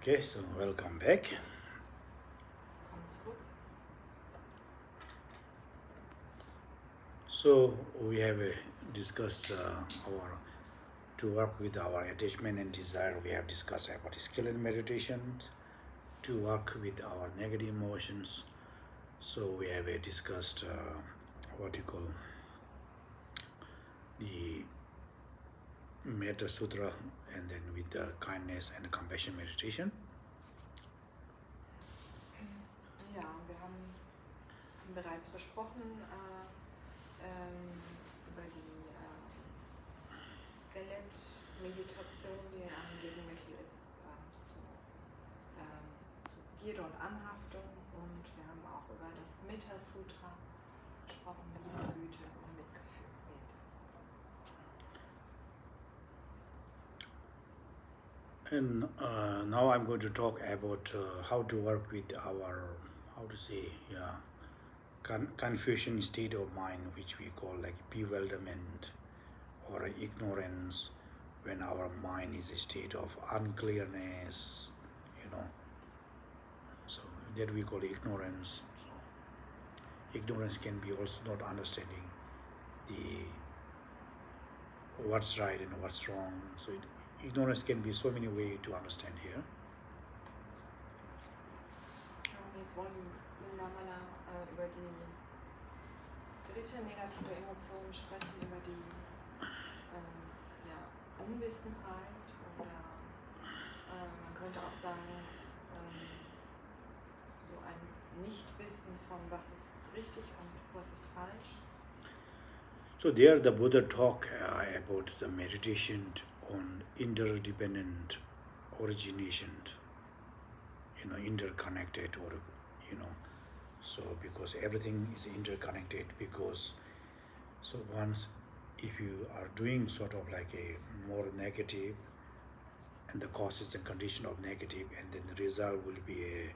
Okay, so welcome back. Willkommen zurück. So we have discussed our to work with our attachment and desire. We have discussed about skill and meditation. To work with our negative emotions. So we have discussed what you call the Metta Sutra, and then with the kindness and compassion meditation. Ja, wir haben bereits besprochen über die Skelett-Meditation, die ein Gegenmittel ist zu Gierde und Anhaftung. Und wir haben auch über das Metta-Sutra gesprochen, Liebe, Güte und Mitgefühl, Meditation. And now I'm going to talk about how to work with our, how to say, confusion state of mind, which we call like bewilderment or ignorance, when our mind is a state of unclearness, so that we call ignorance. So ignorance can be also not understanding the what's right and what's wrong. So ignorance can be so many ways to understand here. Jetzt wollen Linda Manner über die dritte negative Emotion sprechen, über die Unwissenheit oder man könnte auch sagen, so ein Nichtwissen von was ist richtig und was ist falsch. So there the Buddha talk about the meditation on interdependent origination, interconnected, or so because everything is interconnected, because so once if you are doing sort of like a more negative, and the causes and condition of negative, and then the result will be a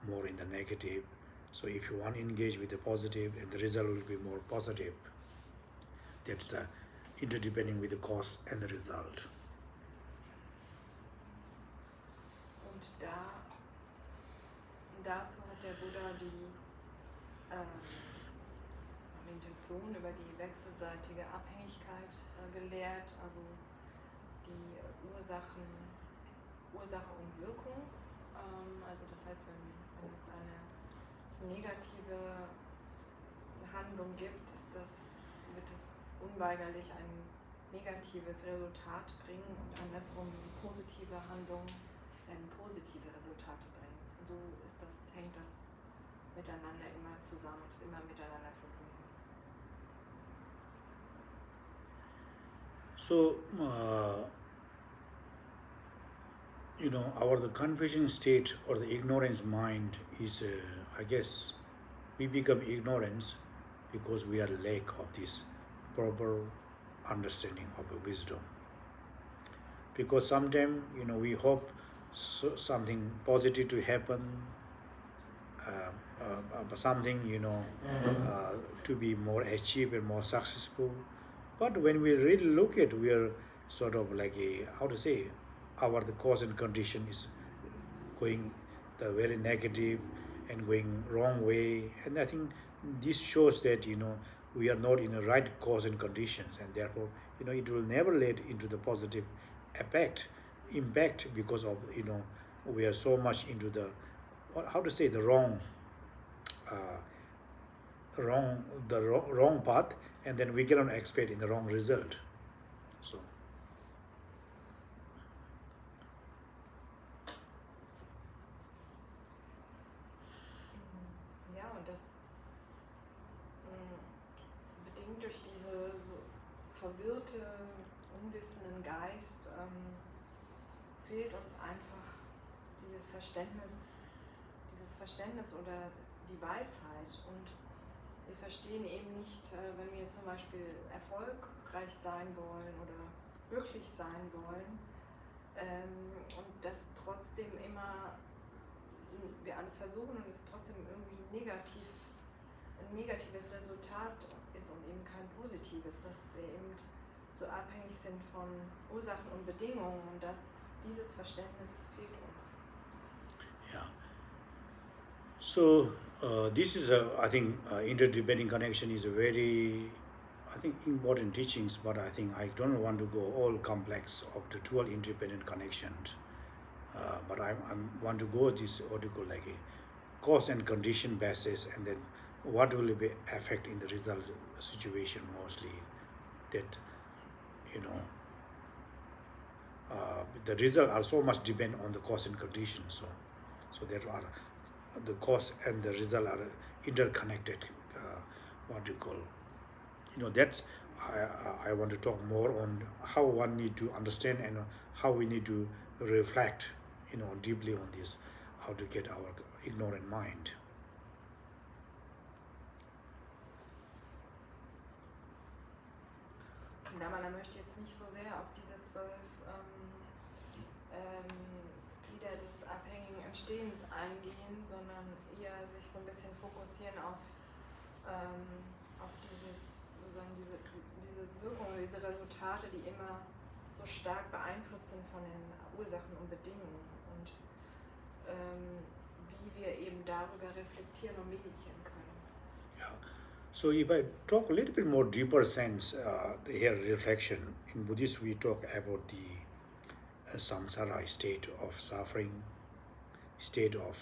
more in the negative. So if you want to engage with the positive, and the result will be more positive. That's interdepending with the cause and the result. Und dazu hat der Buddha die Meditation über die wechselseitige Abhängigkeit gelehrt, also die Ursache und Wirkung. Also das heißt, wenn es eine negative Handlung gibt, wird es unweigerlich ein negatives Resultat bringen und andersrum positive Handlungen werden positive Resultate bringen. Und so hängt das miteinander immer zusammen, ist immer miteinander verbunden. So, the confusion state or the ignorance mind is, I guess, we become ignorance because we are lack of this proper understanding of the wisdom. Because sometimes, we hope something positive to happen, something, to be more achieved and more successful. But when we really look at, we are sort of like the cause and condition is going the very negative and going wrong way. And I think this shows that, we are not in the right cause and conditions, and therefore, it will never lead into the positive impact because of, we are so much into the, the wrong path, and then we cannot expect in the wrong result. So Ja, und das bedingt durch diese verwirrte, unwissenden Geist fehlt uns einfach dieses Verständnis oder die Weisheit, und wir verstehen eben nicht, wenn wir zum Beispiel erfolgreich sein wollen oder glücklich sein wollen, und das trotzdem immer wir alles versuchen und es trotzdem irgendwie ein negatives Resultat ist und eben kein positives, dass wir eben so abhängig sind von Ursachen und Bedingungen, und dieses Verständnis fehlt uns. Yeah. So this is a, I think, interdependent connection is a very, I think, important teachings. But I think I don't want to go all complex of the dual interdependent connections. But I'm want to go this article like a cause and condition basis, and then what will be affect in the result situation mostly that you know the result are so much depend on the cause and condition. So there are the cause and the result are interconnected. What do you call? That's I want to talk more on how one need to understand and how we need to reflect deeply on this, how to get our ignorant mind. Damala möchte jetzt nicht so sehr auf diese 12 Glieder des abhängigen Entstehens eingehen, sondern eher sich so ein bisschen fokussieren auf sozusagen diese Wirkung, diese Resultate, die immer so stark beeinflusst sind von den Ursachen und Bedingungen und wie wir eben darüber reflektieren und meditieren können. Yeah. So if I talk a little bit more deeper sense, here reflection in Buddhist we talk about the samsara state of suffering, state of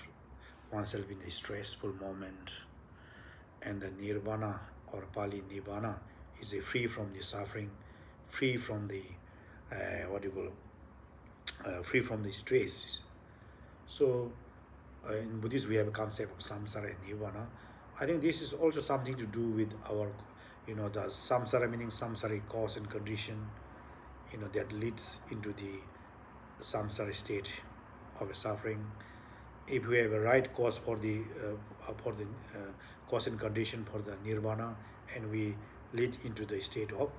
oneself in a stressful moment, and the nirvana or Pali nibbana is a free from the suffering, free from the free from the stress. So in Buddhism we have a concept of samsara and nirvana. I think this is also something to do with our, the samsara meaning samsaric cause and condition, that leads into the samsara state of a suffering. If we have a right cause for the cause and condition for the nirvana, and we lead into the state of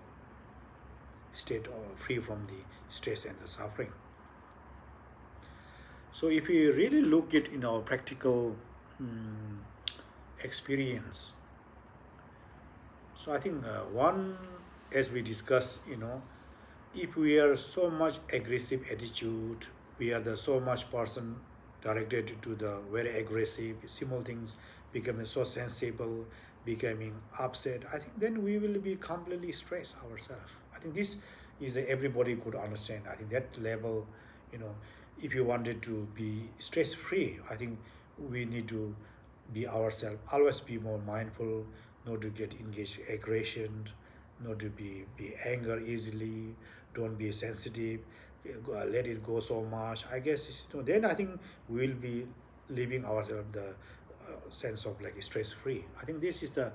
free from the stress and the suffering. So if we really look at in our practical experience, so I think one, as we discussed, if we are so much aggressive attitude, we are the so much person directed to the very aggressive, simple things, becoming so sensible, becoming upset, I think then we will be completely stressed ourselves. I think this is everybody could understand. I think that level, if you wanted to be stress free, I think we need to be ourselves, always be more mindful, not to get engaged aggression, not to be anger easily, don't be sensitive, let it go so much. I guess then I think we'll be living ourselves the sense of like stress free. I think this is the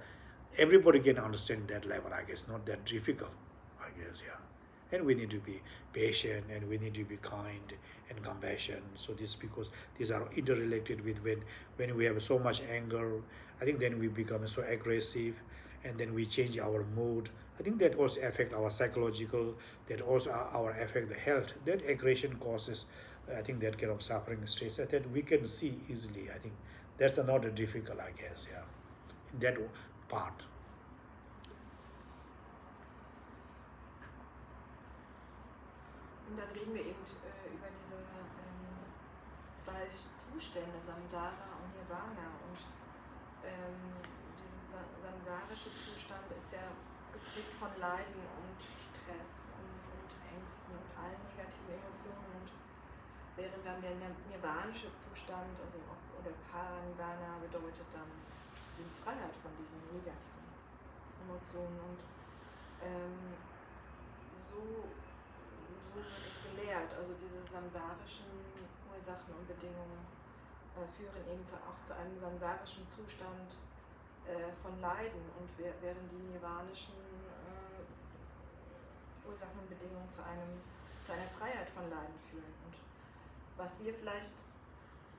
everybody can understand that level. I guess not that difficult. I guess, yeah. And we need to be patient, and we need to be kind and compassion. So this, because these are interrelated with when we have so much anger, I think then we become so aggressive, and then we change our mood. I think that also affect our psychological, that also our affect the health. That aggression causes, I think, that kind of suffering, stress that we can see easily. I think that's not difficult, I guess, yeah, in that part. Und dann reden wir eben über diese zwei Zustände, Samsara und Nirvana. Und dieser samsarische Zustand ist ja geprägt von Leiden und Stress und Ängsten und allen negativen Emotionen. Und während dann der nirvanische Zustand, oder Paranirvana, bedeutet dann die Freiheit von diesen negativen Emotionen. Und so wird es gelehrt. Also diese samsarischen Ursachen und Bedingungen führen eben auch zu einem samsarischen Zustand von Leiden, und während die nirvanischen Ursachen und Bedingungen zu einer Freiheit von Leiden führen. Und was wir vielleicht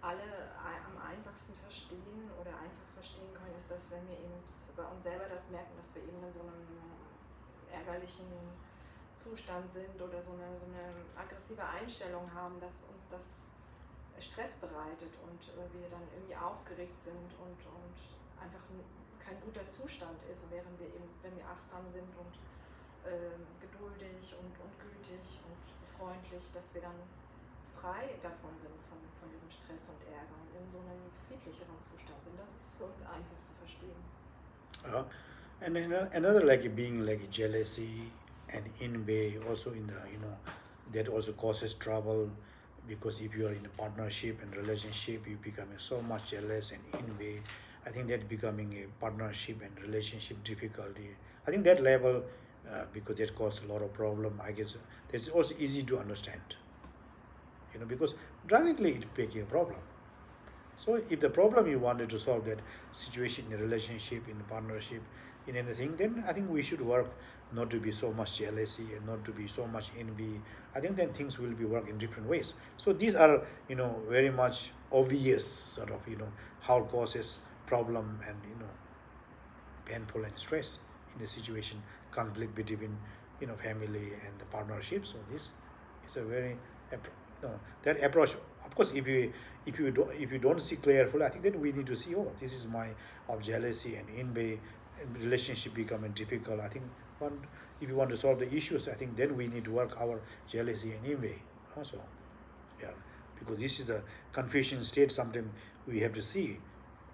alle am einfachsten verstehen oder einfach verstehen können, ist, dass wenn wir eben bei uns selber das merken, dass wir eben in so einem ärgerlichen Zustand sind oder so eine aggressive Einstellung haben, dass uns das Stress bereitet und wir dann irgendwie aufgeregt sind und einfach kein guter Zustand ist, während wir eben, wenn wir achtsam sind und geduldig und gütig und freundlich, dass wir dann frei davon sind, von diesem Stress und Ärger und in so einem friedlicheren Zustand sind. Das ist für uns einfach zu verstehen. And another like being like jealousy and envy also in the that also causes trouble because if you are in a partnership and relationship you become so much jealous and envy. I think that becoming a partnership and relationship difficulty. I think that level because that causes a lot of problem. I guess that's also easy to understand. Because directly it making a problem. So if the problem you wanted to solve that situation in a relationship, in a partnership, in anything, then I think we should work not to be so much jealousy and not to be so much envy. I think then things will be work in different ways. So these are very much obvious sort of how causes problem and painful and stress in the situation, conflict between family and the partnership. So this is a very that approach. Of course, if you don't see clearly, I think then we need to see, this is my of jealousy and envy and relationship becoming difficult. I think one if you want to solve the issues, I think then we need to work our jealousy and envy also. Yeah, because this is the confusion state. Sometimes we have to see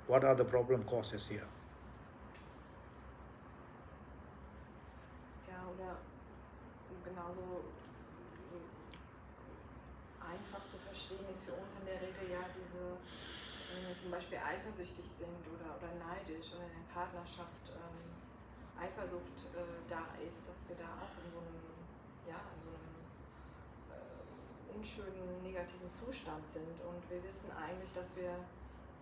what are the problem causes here. Ja, oder genauso einfach zu verstehen ist für uns in der Regel ja diese, wenn wir zum Beispiel eifersüchtig sind oder neidisch oder in der Partnerschaft Eifersucht da ist, dass wir da auch in so einem unschönen, negativen Zustand sind und wir wissen eigentlich, dass wir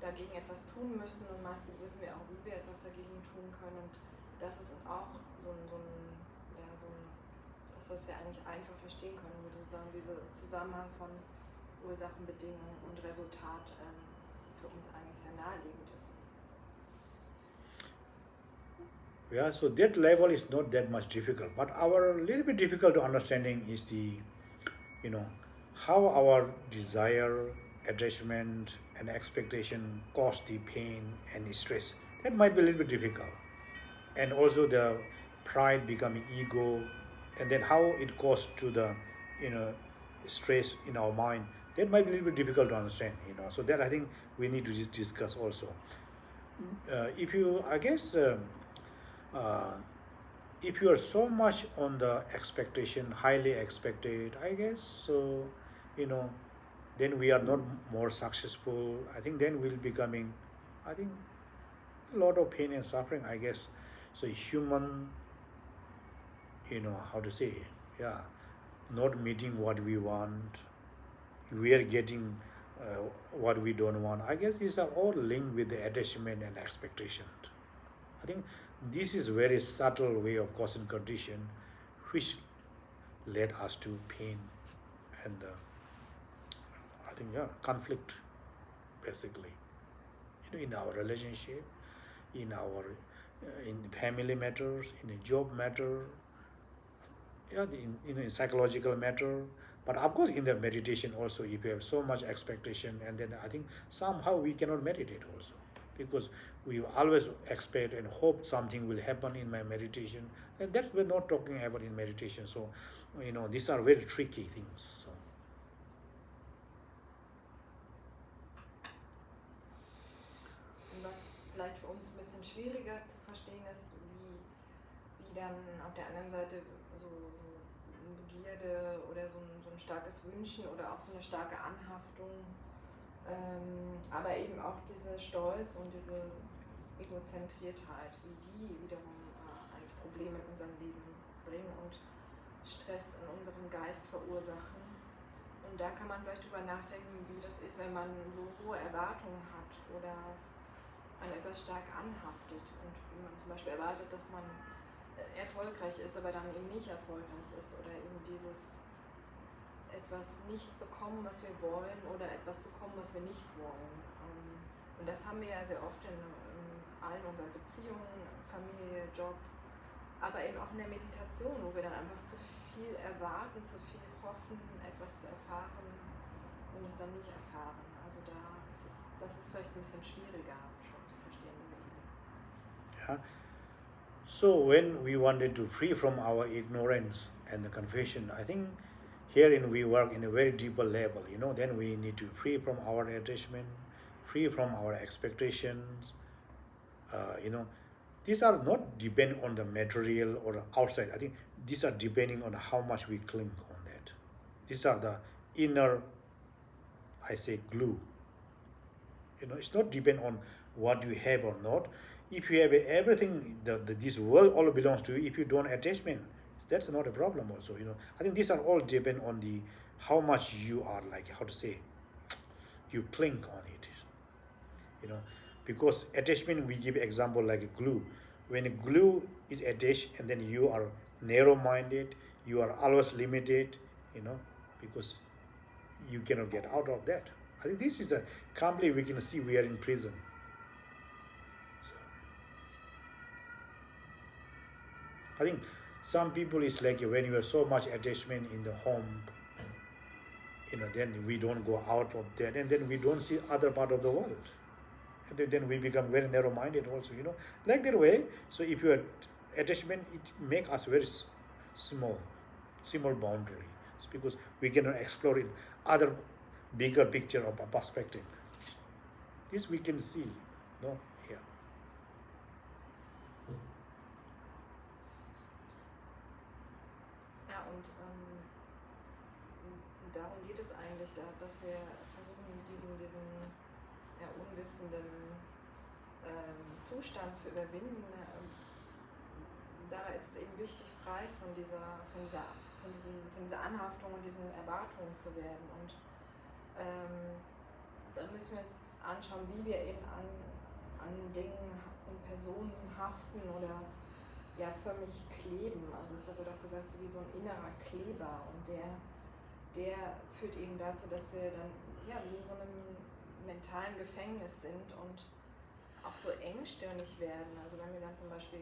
dagegen etwas tun müssen und meistens wissen wir auch, wie wir etwas dagegen tun können und das ist auch das, was wir eigentlich einfach verstehen können, wo sozusagen dieser Zusammenhang von Ursachen, Bedingungen und Resultat für uns eigentlich sehr naheliegend ist. Yeah, so that level is not that much difficult, but our little bit difficult to understanding is how our desire, attachment, and expectation cause the pain and stress. That might be a little bit difficult, and also the pride becoming ego, and then how it causes to the you know stress in our mind. That might be a little bit difficult to understand. So that I think we need to just discuss also. If you, I guess. Uh, if you are so much on the expectation, highly expected, I guess, so, you know, then we are not more successful. I think then we'll becoming, I think, a lot of pain and suffering, I guess. So human, how to say, yeah, not meeting what we want, we are getting what we don't want. I guess these are all linked with the attachment and expectation. I think this is very subtle way of cause and condition, which led us to pain and I think conflict, basically. In our relationship, in our in family matters, in a job matter, in psychological matter. But of course, in the meditation also, if you have so much expectation, and then I think somehow we cannot meditate also because we always expect and hope something will happen in my meditation, and that's we're not talking about in meditation. So, these are very tricky things. So. Und was vielleicht für uns ein bisschen schwieriger zu verstehen ist, wie dann auf der anderen Seite so eine Begierde oder so ein starkes Wünschen oder auch so eine starke Anhaftung, aber eben auch dieser Stolz und diese Egozentriertheit, wie die wiederum eigentlich Probleme in unserem Leben bringen und Stress in unserem Geist verursachen. Und da kann man vielleicht drüber nachdenken, wie das ist, wenn man so hohe Erwartungen hat oder an etwas stark anhaftet und wie man zum Beispiel erwartet, dass man erfolgreich ist, aber dann eben nicht erfolgreich ist oder eben dieses etwas nicht bekommen, was wir wollen oder etwas bekommen, was wir nicht wollen. Und das haben wir ja sehr oft in allen unseren Beziehungen, Familie, Job, aber eben auch in der Meditation, wo wir dann einfach zu viel erwarten, zu viel hoffen, etwas zu erfahren und es dann nicht erfahren. Also das ist vielleicht ein bisschen schwieriger schon zu verstehen. Yeah. So when we wanted to free from our ignorance and the confusion, I think Herein we work in a very deeper level, then we need to free from our attachment, free from our expectations. uh, you know these are not depend on the material or the outside. I think these are depending on how much we cling on that. These are the inner, I say, glue. It's not depend on what you have or not. If you have everything, this world all belongs to you. If you don't attachment, that's not a problem also. I think these are all depend on the how much you are, like, how to say, you cling on it. you know because attachment, we give example like a glue. When a glue is attached, and then you are narrow minded, you are always limited, you know because you cannot get out of that. I think this is a calmly we can see we are in prison. So I think some people is like when you have so much attachment in the home, then we don't go out of that, and then we don't see other part of the world, and then we become very narrow minded also, like that way. So if you are attachment, it make us very small, small boundary. It's because we cannot explore in other bigger picture of a perspective. This we can see, no, here. Ja, und darum geht es eigentlich, dass wir versuchen, diesen unwissenden Zustand zu überwinden. Dabei ist es eben wichtig, frei von dieser Anhaftung und diesen Erwartungen zu werden. Und dann müssen wir uns anschauen, wie wir eben an Dingen und Personen haften oder ja förmlich kleben. Also es wird auch gesagt, so wie so ein innerer Kleber, und der führt eben dazu, dass wir dann ja wie in so einem mentalen Gefängnis sind und auch so engstirnig werden. Also wenn wir dann zum Beispiel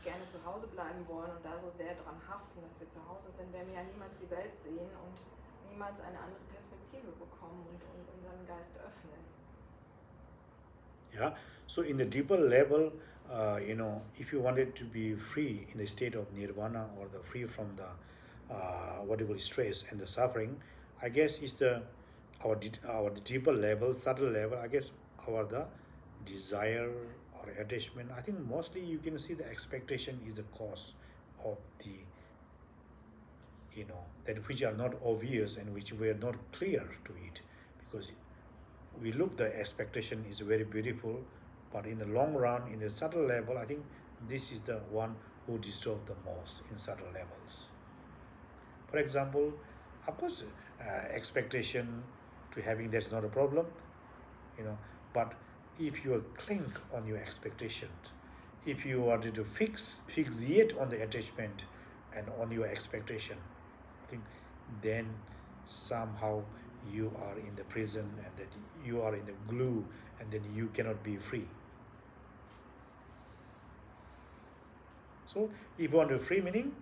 gerne zu Hause bleiben wollen und da so sehr dran haften, dass wir zu Hause sind, werden wir ja niemals die Welt sehen und niemals eine andere Perspektive bekommen und unseren Geist öffnen. Yeah, so in the deeper level, if you wanted to be free in the state of nirvana, or the free from the what do you call stress and the suffering, I guess is our deeper level, subtle level. I guess our the desire or attachment. I think mostly you can see the expectation is the cause of the that which are not obvious and which were not clear to it, because we look the expectation is very beautiful, but in the long run, in the subtle level, I think this is the one who disturb the most in subtle levels. For example, of course, expectation to having that's not a problem, but if you cling on your expectations, if you wanted to fixate on the attachment and on your expectation, I think then somehow you are in the prison, and that you are in the glue, and then you cannot be free. So if you want a free meaning,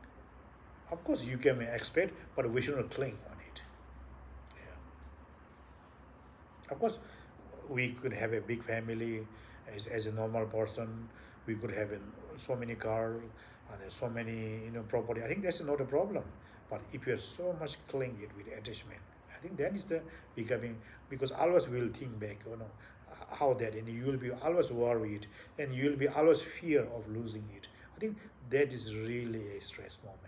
of course you can expect, but we should not cling on it. Yeah. Of course, we could have a big family as a normal person. We could have so many cars and so many property. I think that's not a problem. But if you are so much clinging with attachment, I think that is the becoming, because always we will think back, how that, and you will be always worried, and you will be always fear of losing it. I think that is really a stress moment.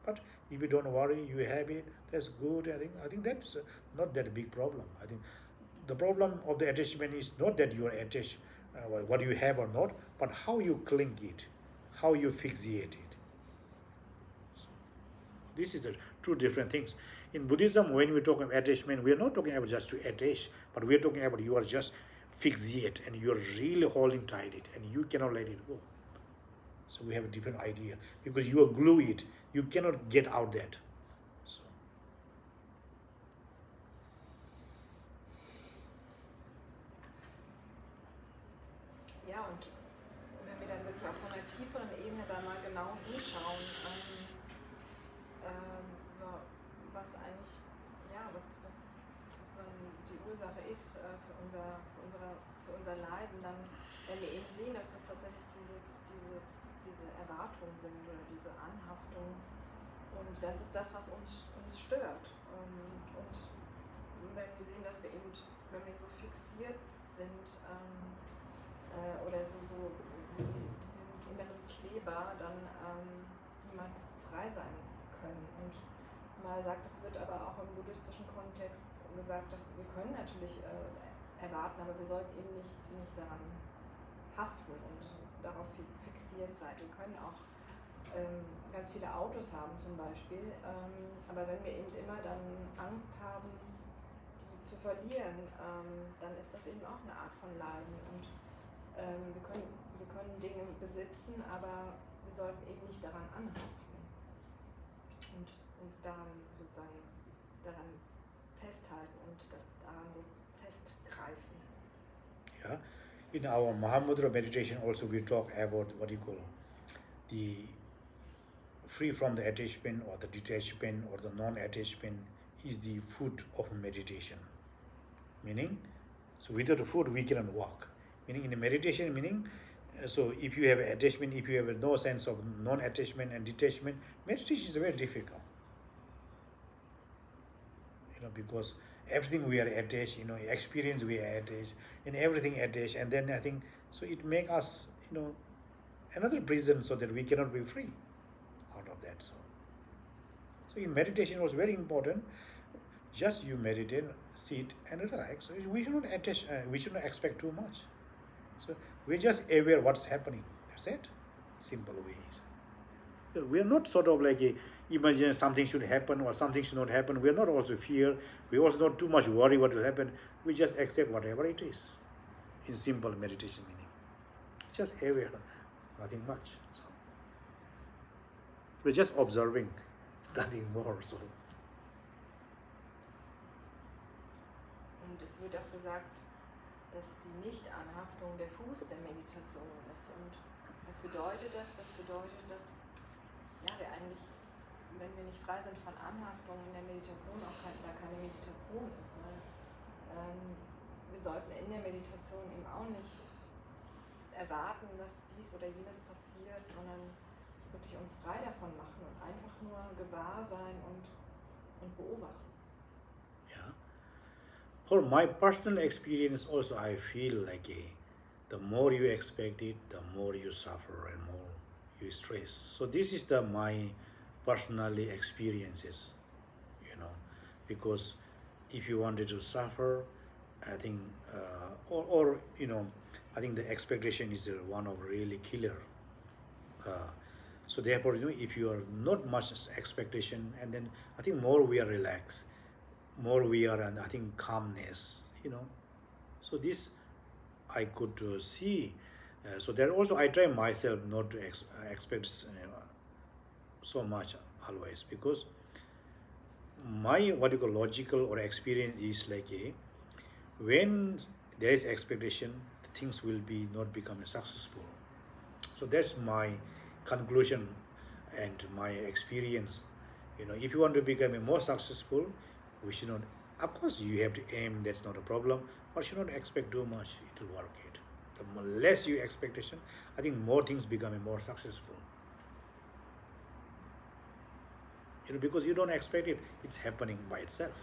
But if you don't worry, you have it, that's good. I think that's not that big problem. I think the problem of the attachment is not that you are attached, what you have or not, but how you cling it, how you fixate it. So this is the two different things. In Buddhism, when we talk about attachment, we are not talking about just to attach, but we are talking about you are just fixate, and you are really holding tight it, and you cannot let it go. So we have a different idea, because you are glue it, you cannot get out that. So Ja, und wenn wir dann wirklich auf so einer tieferen Ebene da mal genau hinschauen, was eigentlich, ja, was die Ursache ist für unser Leiden, dann werden wir eben sehen, dass es tatsächlich diese Erwartungen sind oder diese Anhaftung Und das ist das, was uns stört. Und wenn wir sehen, dass wir eben, wenn wir so fixiert sind oder diesen inneren Kleber dann niemals frei sein können. Und mal sagt, es wird aber auch im buddhistischen Kontext gesagt, dass wir können natürlich erwarten, aber wir sollten eben nicht daran haften und darauf fixiert sein. Wir können auch ganz viele Autos haben zum Beispiel, aber wenn wir eben immer dann Angst haben, die zu verlieren, dann ist das eben auch eine Art von Leiden. Und wir können Dinge besitzen, aber wir sollten eben nicht daran anhaften und uns daran festhalten und das daran so festgreifen. Yeah. In our Mahamudra meditation also we talk about what you call the free from the attachment or the detachment or the non-attachment is the food of meditation. Meaning, so without food we cannot walk. Meaning in the meditation, meaning, so if you have attachment, if you have no sense of non-attachment and detachment, meditation is very difficult. Because everything we are attached, experience we are attached, and everything attached, and then I think, so it make us, another prison so that we cannot be free out of that. So in meditation was very important. Just you meditate, sit and relax. So we should not attach. We should not expect too much. So we're just aware what's happening. That's it. Simple ways. We are not sort of like imagine something should happen or something should not happen. We are not also fear. We also not too much worry what will happen. We just accept whatever it is. In simple meditation meaning, just aware, nothing much. So we're just observing, nothing more. So. Und es wird auch gesagt, dass die Nichtanhaftung der Fuß der Meditation ist. Und was bedeutet das? Das bedeutet, dass wir eigentlich, wenn wir nicht frei sind von Anhaftung in der Meditation, auch keine Meditation ist. Ne? Wir sollten in der Meditation eben auch nicht erwarten, dass dies oder jenes passiert, sondern wirklich uns frei davon machen und einfach nur gewahr sein und beobachten. Yeah. For my personal experience also, I feel like the more you expect it, the more you suffer and more you stress. So this is my personally experiences, because if you wanted to suffer, I think, I think the expectation is one of really killer. So therefore, if you are not much expectation, and then I think more we are relaxed, more we are, and I think calmness, So this I could see. So there also I try myself not to expect so much always, because my what you call logical or experience is like when there is expectation, things will be not become successful. So that's my conclusion and my experience. If you want to become more successful, we should not. Of course, you have to aim. That's not a problem, but you should not expect too much. It will work it. The less you expectation, I think more things become more successful. Because you don't expect it, it's happening by itself.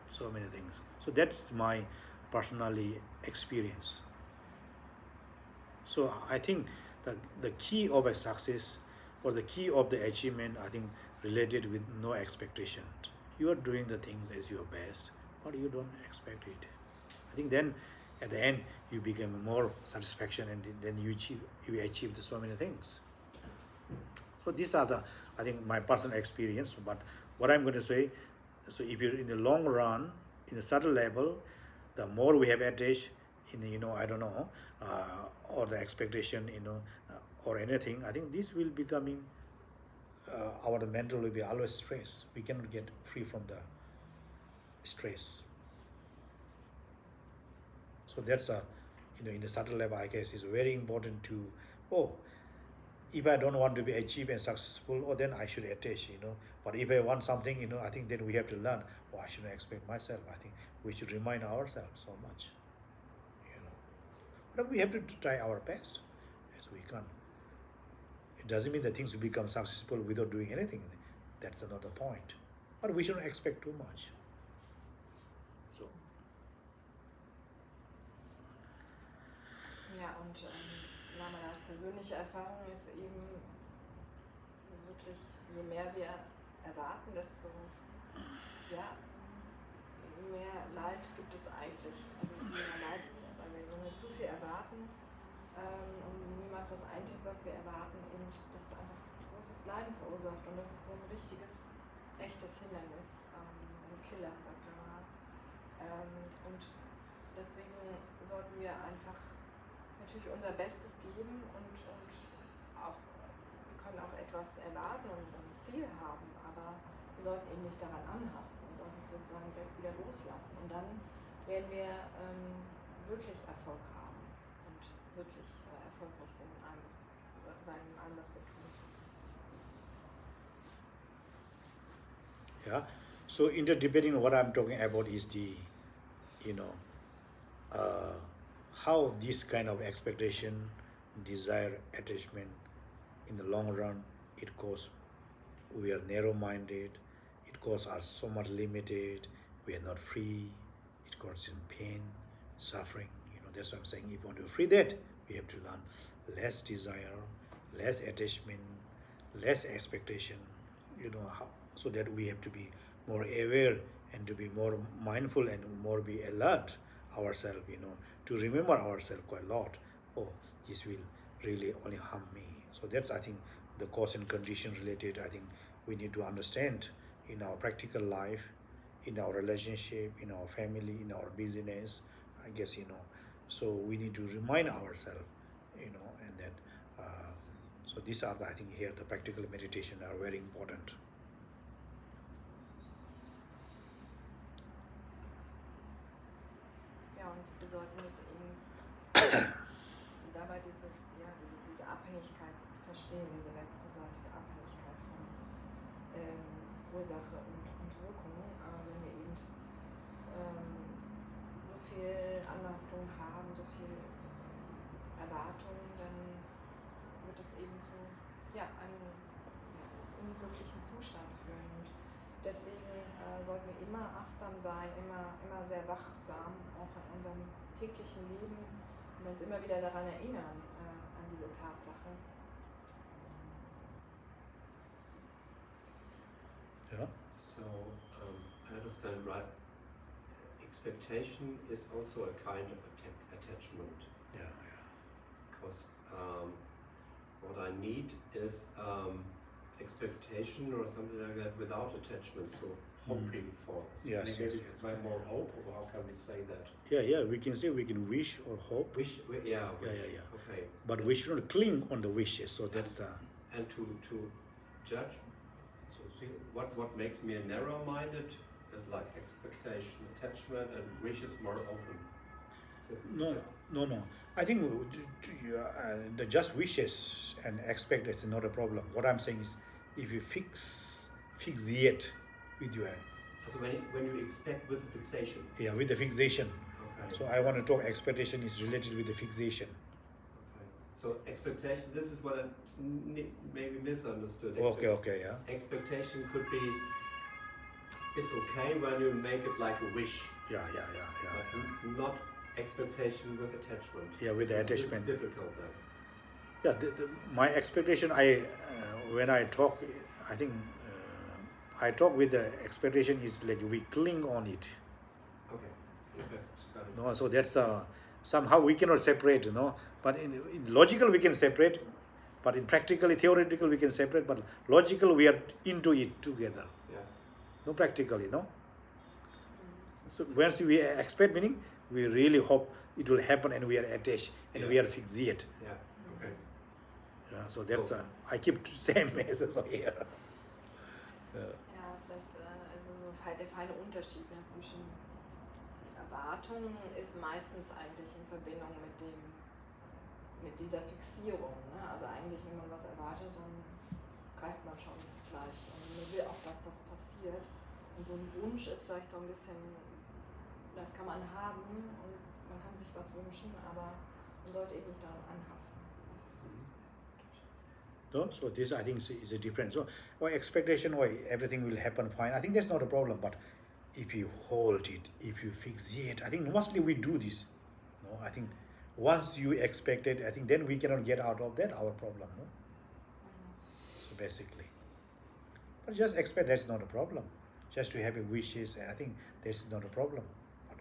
So many things. So that's my personally experience. So I think the key of a success or the key of the achievement, I think, related with no expectation. You are doing the things as your best, but you don't expect it. I think then at the end you become more satisfaction, and then you achieve so many things. So these are I think my personal experience. But what I'm going to say, so if you're in the long run, in the subtle level, the more we have attached in the, I don't know, or the expectation, or anything, I think this will becoming, our mental will be always stress. We cannot get free from the stress. So that's in the subtle level, I guess, is very important to, if I don't want to be achieve and successful, then I should attach, But if I want something, I think then we have to learn, I shouldn't expect myself. I think we should remind ourselves so much, But we have to try our best as we can. It doesn't mean that things will become successful without doing anything. That's another point. But we shouldn't expect too much. So. Ja, und Lamadas persönliche Erfahrung ist eben wirklich, je mehr wir erwarten, desto ja, mehr Leid gibt es eigentlich. Also je mehr Leid, weil wir zu viel erwarten und niemals das eintritt, was wir erwarten, eben das einfach großes Leiden verursacht. Und das ist so ein richtiges, echtes Hindernis, ein Killer, sagt er mal. Und deswegen sollten wir einfach natürlich unser Bestes geben und auch, wir können auch etwas erwarten und ein Ziel haben, aber wir sollten eben nicht daran anhaften, wir sollten es sozusagen direkt wieder loslassen und dann werden wir wirklich Erfolg haben und wirklich erfolgreich sein in allem, was wir tun. Yeah. So interdepending, what I'm talking about is the, how this kind of expectation, desire, attachment, in the long run, it causes we are narrow-minded, it causes us so much limited, we are not free, it causes pain, suffering. That's what I'm saying. If you want to free that, we have to learn less desire, less attachment, less expectation. How, so that we have to be more aware and to be more mindful and more be alert ourselves. To remember ourselves quite a lot. Oh, this will really only harm me. So that's, I think, the cause and condition related. I think we need to understand in our practical life, in our relationship, in our family, in our business. I guess so we need to remind ourselves, and then so these are I think here the practical meditation are very important. Ja, und wir sollten es eben dabei diese Abhängigkeit verstehen, diese wechselseitige Abhängigkeit von Ursache und Wirkung. Wenn wir eben so viel Anhaftung haben, so viel Erwartung, dann wird es eben zu einem unglücklichen Zustand führen. Und deswegen sollten wir immer achtsam sein, immer sehr wachsam, auch in unserem täglichen Leben und uns immer wieder daran erinnern, an diese Tatsache. Yeah. So, I understand, right? Expectation is also a kind of attachment. Yeah. Because what I need is expectation or something like that without attachment. So hoping for. Yes. More hope, or how can we say that? Yeah. We can say we can wish or hope. Wish. Yeah. Okay. But we shouldn't cling on the wishes. So that's and to judge. So see, what makes me narrow-minded is like expectation, attachment, and wish is more open. So, No. I think the just wishes and expect is not a problem. What I'm saying is, if you fixate with your So when you expect with the fixation. Yeah, with the fixation. Okay. So I want to talk expectation is related with the fixation. Okay. So expectation. This is what I maybe misunderstood. Okay. Yeah. Expectation could be. It's okay when you make it like a wish. Yeah. But not expectation with attachment. Yeah, with the attachment. This is difficult then. Yeah, my expectation, when I talk, I think I talk with the expectation is like we cling on it. Okay. Got it. No, so that's somehow we cannot separate, But in logical we can separate, but in practically, theoretical we can separate, but logical we are into it together. Yeah. No, practically, no. So once we expect, meaning we really hope it will happen, and we are attached, and we are fixated. Yeah. Okay. Yeah, so that's I keep same message here. Ja, vielleicht der feine Unterschied zwischen die Erwartung ist meistens eigentlich in Verbindung mit dieser Fixierung. Ne? Also eigentlich, wenn man was erwartet, dann greift man schon gleich und man will auch, dass das passiert. Und so ein Wunsch ist vielleicht so ein bisschen, das kann man haben und man kann sich was wünschen, aber man sollte eben nicht daran anhaften. Das ist No, so this I think is a difference. So, why expectation, why everything will happen fine. I think that's not a problem. But if you hold it, if you fixate, I think mostly we do this. No, I think once you expect it, I think then we cannot get out of that our problem. No, so basically, but just expect that's not a problem. Just to have a wishes, and I think that's not a problem. But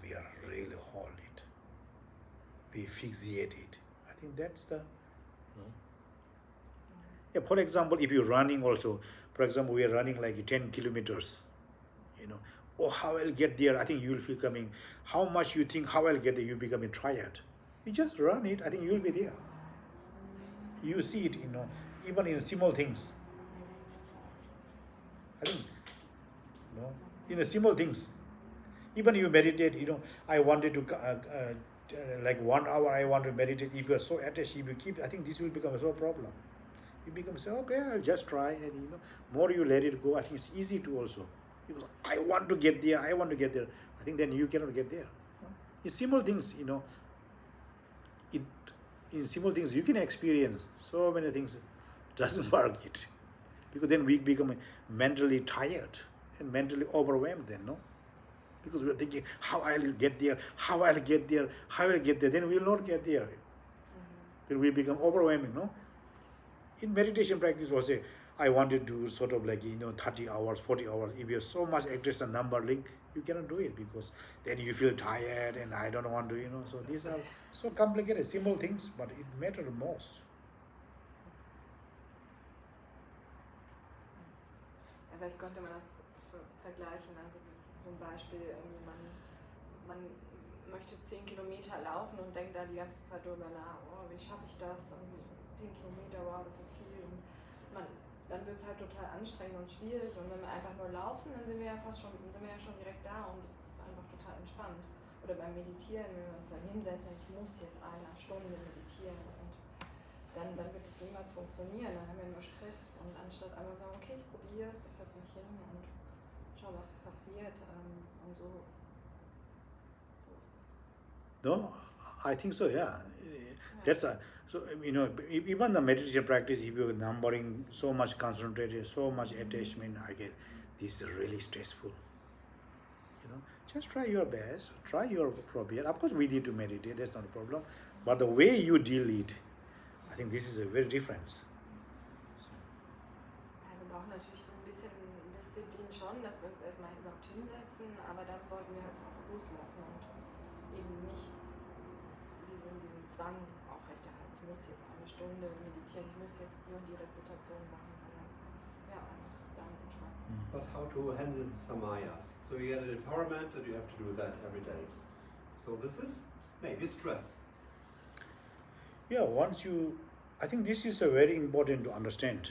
we are really hold it. We fixate it. I think that's the. No. Yeah, for example, if you're running also, for example, we are running like 10 kilometers, oh, how I'll get there, I think you'll feel coming, how much you think, how I'll get there, you becoming tired. You just run it, I think you'll be there. You see it, even in small things. I think, in the small things, even you meditate, I wanted to, like 1 hour I want to meditate, if you're so attached, if you keep, I think this will become a so problem. You become say, okay, I'll just try, and more you let it go, I think it's easy to also, because I want to get there, I think then you cannot get there. In simple things, in simple things you can experience so many things doesn't work it, because then we become mentally tired and mentally overwhelmed then, no? Because we're thinking, how I'll get there, then we will not get there. Then we become overwhelming, no? In meditation practice, was I want to do sort of like 30 hours, 40 hours. If you have so much interest and number link, you cannot do it, because then you feel tired and I don't want to, So these are so complicated, simple things, but it matters most. Ja, vielleicht könnte man das vergleichen, also zum Beispiel irgendwie man möchte 10 Kilometer laufen und denkt da die ganze Zeit drüber nach, oh, wie schaffe ich das? Irgendwie 10 Kilometer, wow, das ist so viel. Und dann wird es halt total anstrengend und schwierig, und wenn wir einfach nur laufen, dann sind wir ja schon direkt da, und es ist einfach total entspannt. Oder beim Meditieren, wenn wir uns dann hinsetzen, ich muss jetzt 1 Stunde meditieren, und dann wird es niemals funktionieren, dann haben wir nur Stress, und anstatt einfach sagen, okay, ich probiere es, ich setze mich hin und schau, was passiert, und so ist das. No, I think so, yeah. That's so even the meditation practice, if you're numbering so much concentrated, so much attachment, I guess this is really stressful. Just try your best, try your appropriate. Of course, we need to meditate, that's not a problem. But the way you deal it, I think this is a very difference. Ja, wir brauchen natürlich so ein bisschen Disziplin schon, dass wir uns erstmal überhaupt hinsetzen, aber dann sollten wir es auch loslassen und eben nicht diesen Zwang aufrechterhalten. Ich muss jetzt 1 Stunde meditieren, ich muss jetzt die und die Rezitation machen, sondern ja, einfach damit entspannt sein. But how to handle samayas? So you get an empowerment and you have to do that every day. So this is maybe stress. Yeah, I think this is a very important to understand,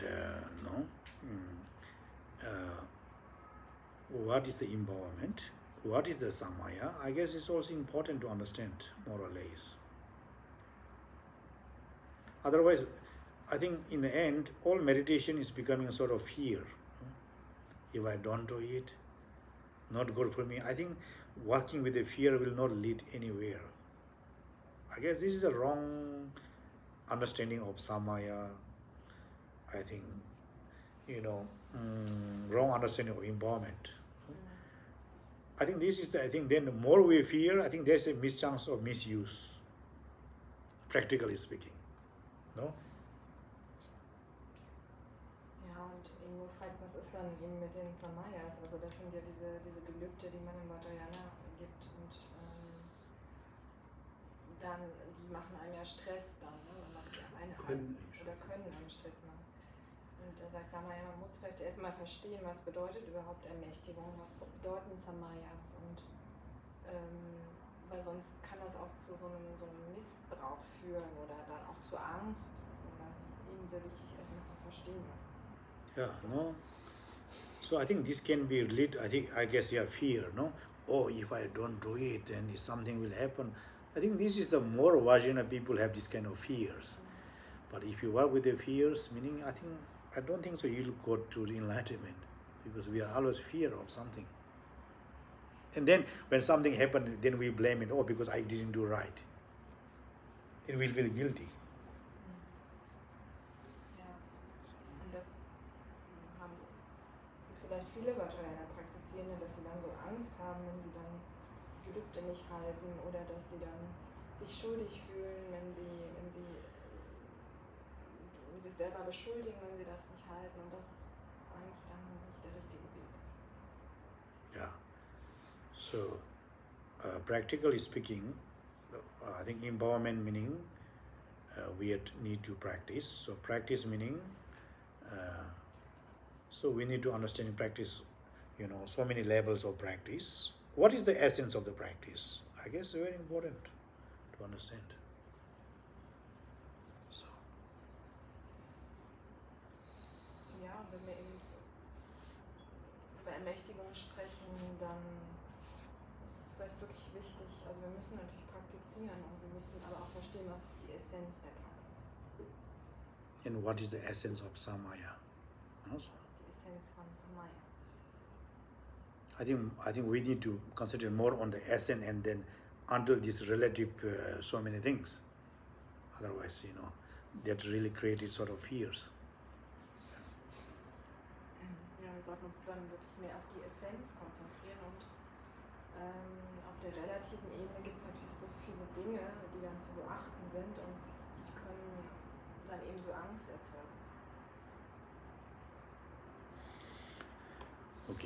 what is the empowerment, what is the samaya. I guess it's also important to understand, more or less. Otherwise, I think in the end, all meditation is becoming a sort of fear. If I don't do it, not good for me. I think working with the fear will not lead anywhere. I guess this is a wrong understanding of samaya. I think, wrong understanding of empowerment. I think this is then the more we fear, I think there's a mischance of misuse, practically speaking. No? Ja, und Ingo fragt, was ist dann eben mit den Samayas? Also das sind ja diese Gelübde, die man im Vajrayana gibt, und dann, die machen einem ja Stress dann, ne? Wenn man die alleine können einem Stress machen. Und da sagt Rama, ja, man muss vielleicht erstmal verstehen, was bedeutet überhaupt Ermächtigung, was bedeuten Samayas, und weil sonst kann das auch zu so einem Missbrauch führen oder dann auch zu Angst. Also das ist eben sehr wichtig, erstmal zu verstehen, was. Yeah, no. So I think this can be related, I guess, fear, no? Oh, if I don't do it, then something will happen. I think this is the more version of people have this kind of fears. But if you work with the fears, meaning I don't think so you'll go to enlightenment, because we are always fear of something. And then when something happens, then we blame it, because I didn't do right. Then we'll feel guilty. Ja. viele Vajrayana Praktizierende, dass sie dann so Angst haben, wenn sie dann Gelübde nicht halten oder dass sie dann sich schuldig fühlen, wenn sie sich selber beschuldigen, wenn sie das nicht halten, und das ist eigentlich dann nicht der richtige Weg. Yeah. So, practically speaking, I think empowerment meaning we need to practice. So practice meaning, so we need to understand in practice, so many levels of practice. What is the essence of the practice? I guess it's very important to understand. So, Ja, wenn wir eben so über Ermächtigung sprechen, dann ist es vielleicht wirklich wichtig, also wir müssen natürlich praktizieren und wir müssen aber auch verstehen, was ist die Essenz der Praxis. and what is the essence of Samaya? So, Was ist die Essenz von Samaya? I think we need to concentrate more on the essence and then until this relative so many things. Otherwise, that really created sort of fears. Ja, wir sollten uns dann wirklich mehr auf die Essenz konzentrieren und auf der relativen Ebene gibt es natürlich so viele Dinge, die dann zu beachten sind und die können dann eben so Angst erzeugen. Okay.